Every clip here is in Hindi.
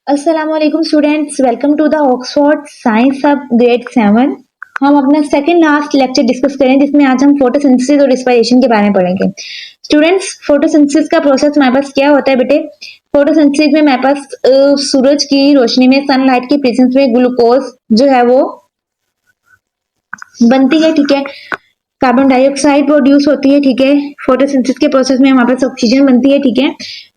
अस्सलामुअलैकुम students, welcome to the Oxford Science Hub grade 7। हम अपना सेकंड लास्ट लेक्चर डिस्कस करें जिसमें आज हम फोटोसिंथेसिस और रिस्पिरेशन के बारे में पढ़ेंगे। स्टूडेंट्स, फोटोसिंथेसिस का प्रोसेस हमारे पास क्या होता है बेटे? फोटोसिंथेसिस में हमारे पास सूरज की रोशनी में सनलाइट की प्रेजेंस में ग्लूकोज जो है वो बनती है, ठीक है। कार्बन डाइऑक्साइड प्रोड्यूस होती है, ठीक है। फोटोसिंथेसिस के प्रोसेस में हमारे पास ऑक्सीजन बनती है, ठीक है।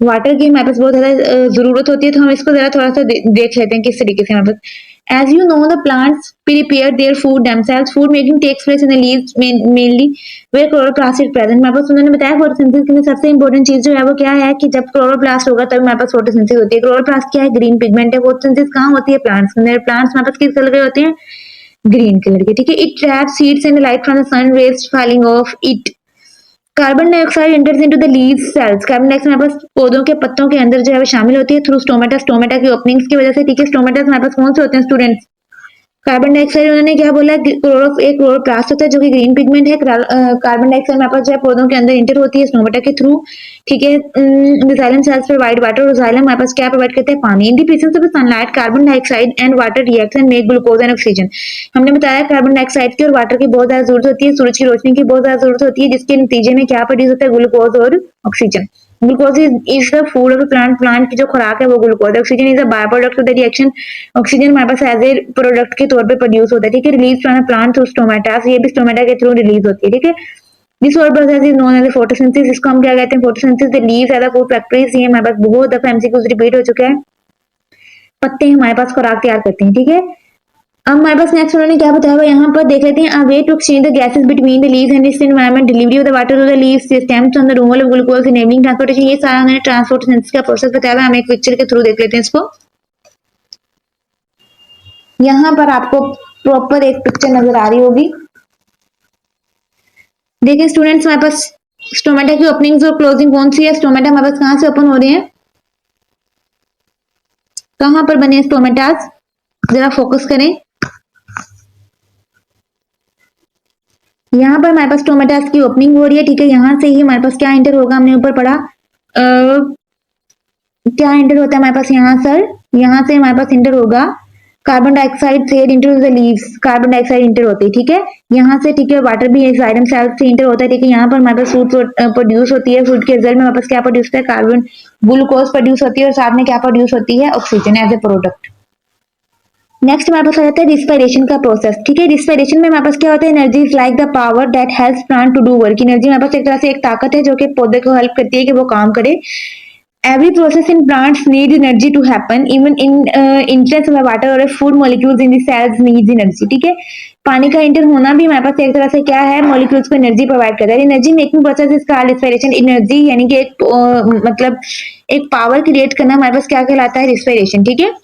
वाटर की हमारे पास बहुत ज्यादा जरूरत होती है, तो हम इसको जरा थोड़ा सा देख लेते हैं किस तरीके से हमारे पास। As you know, the plants prepare their food themselves. Food making takes place in the leaves mainly where chloroplast is present. हमारे पास उन्होंने बताया फोटोसिंथेसिस के लिए सबसे इंपॉर्टेंट चीज जो है वो क्या है कि जब क्लोरोप्लास्ट होगा तब हमारे पास फोटोसिंथेसिस होती है। क्लोरोप्लास्ट क्या है? ग्रीन पिगमेंट है। फोटोसिंथेसिस कहाँ होती है? प्लांट्स के अंदर। प्लांट्स हमारे पास किस कलर के होते हैं? ग्रीन कलर के, ठीक है। It traps seeds and light from the sun rays falling of it. Carbon dioxide enters into the leaves cells. Carbon dioxide हमारे पास पौधों के पत्तों के अंदर जो है वो शामिल होती है थ्रू स्टोमेटा। स्टोमेटा की ओपनिंग्स की वजह से, ठीक है। स्टोमेटा हमारे पास कौन से होते हैं स्टूडेंट्स? कार्बन डाइऑक्साइड उन्होंने क्या बोला? क्लोरोप्लास्ट होता है जो कि ग्रीन पिगमेंट है। कार्बन डाइऑक्साइड हमारे पास जो है पौधों के अंदर इंटर होती है स्टोमेटा के थ्रू, ठीक है। Xylem cells provide water. Xylem हमारे पास क्या प्रोवाइड करते हैं? पानी। In the presence of sunlight carbon dioxide and water react and make glucose and oxygen. हमने बताया कार्बन डाइऑक्साइड की और वाटर की बहुत ज्यादा जरूरत होती है, सूरज की रोशनी की बहुत ज्यादा जरूरत होती है, जिसके नतीजे में क्या प्रोड्यूस होता है? ग्लूकोज और oxygen. Glucose is the food of plant. Plant की जो खुराक है वो ग्लूकोज है। Oxygen is a by product of the reaction. Oxygen हमारे पास एज ए प्रोडक्ट के तौर पे प्रोड्यूस होता है, ठीक है। Release from plant through stomata. ये भी स्टोमेटा के थ्रू रिलीज होती है, ठीक है। दिस और process is known as photosynthesis. इसको हम क्या कहते हैं? Photosynthesis. The leaves are the food factories. ये हमारे पास बहुत दफा एमसीक्यूज रिपीट हो चुका है। पत्ते हमारे पास खुराक तैयार करते हैं, ठीक है। अब हमारे पास नेक्स्ट उन्होंने क्या बताया हुआ यहाँ पर देख लेते हैं। A way to exchange the gases between the leaves and its environment. Delivery of the water to the leaves stems on the removal of glucose enabling transportation. ये सारा उन्होंने ट्रांसपोर्टेशन का प्रोसेस बताया हुआ। हम एक पिक्चर के थ्रू देख लेते हैं इसको। यहाँ पर आपको प्रॉपर एक पिक्चर नजर आ रही होगी। देखिए स्टूडेंट्स, हमारे पास स्टोमेटा की ओपनिंग्स और क्लोजिंग कौन सी है? स्टोमेटा हमारे पास कहाँ से ओपन हो रहे हैं? कहाँ पर बने स्टोमेटास? जरा फोकस करें। यहाँ पर हमारे पास स्टोमेटास की ओपनिंग हो रही है, ठीक है। यहाँ से ही हमारे पास क्या एंटर होगा? हमने ऊपर पढ़ा क्या एंटर होता है हमारे पास यहाँ सर? यहाँ से हमारे पास एंटर होगा कार्बन डाइऑक्साइड से enter the leaves. Carbon dioxide inter होती है, ठीक है। यहाँ से, ठीक है, वाटर भी जाइलम सेल्स से इंटर होता है, ठीक है। यहाँ पर हमारे पास फूड प्रोड्यूस होती है। फूड के रिजल्ट में हमारे पास क्या प्रोड्यूस होता है? कार्बन ग्लूकोज प्रोड्यूस होती है और साथ में क्या प्रोड्यूस होती है? Oxygen as a product. Next हमारे पास आ जाता है रिस्पिरेशन का प्रोसेस, ठीक है। रिस्पिरेशन में हमारे पास क्या होता है? Energy is like the power that helps plant to do work. Energy हमारे पास एक तरह से एक ताकत है जो कि पौधे को हेल्प करती है कि वो काम करे। Every process in plants needs energy to happen. Even in entrance of water or food molecules in the cells needs energy. ठीक है। पानी का इंटर होना भी हमारे पास एक तरह से क्या है? मॉलिक्यूल्स को एनर्जी प्रोवाइड करता है। Energy making process is called respiration. Energy यानी कि एक मतलब एक पावर क्रिएट करना हमारे पास क्या कहलाता है? रिस्पिरेशन, ठीक है।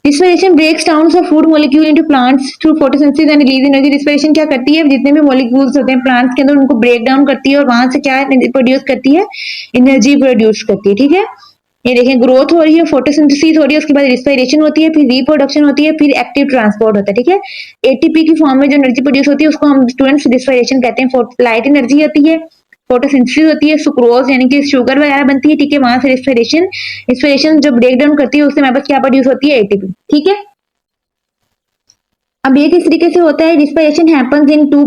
Respiration breaks down the food molecule into plants through photosynthesis and release energy. Respiration क्या करती है? जितने भी मॉलिक्यूल्स होते हैं प्लांट्स के अंदर उनको ब्रेक डाउन करती है और वहां से क्या प्रोड्यूस करती है? एनर्जी प्रोड्यूस करती है, ठीक है। ये देखें, ग्रोथ हो रही है, फोटोसिंथेसिस हो रही है, उसके बाद रिस्पिरेशन होती है, फिर रिप्रोडक्शन होती है, फिर एक्टिव ट्रांसपोर्ट होता है, ठीक है। एटीपी की फॉर्म में जो एनर्जी प्रोड्यूस होती है उसको हम स्टूडेंट्स रिस्पिरेशन कहते हैं। लाइट एनर्जी होती है, फोटोसिंथेसिस होती है, सुक्रोज यानी कि शुगर वगैरह बनती है, ठीक है। वहां से रिस्पिरेशन रिस्पिरेशन जो ब्रेक डाउन करती है उससे हमारे पास क्या प्रोड्यूस होती है? एटीपी, ठीक है। अब ये किस तरीके से होता है? Respiration happens in to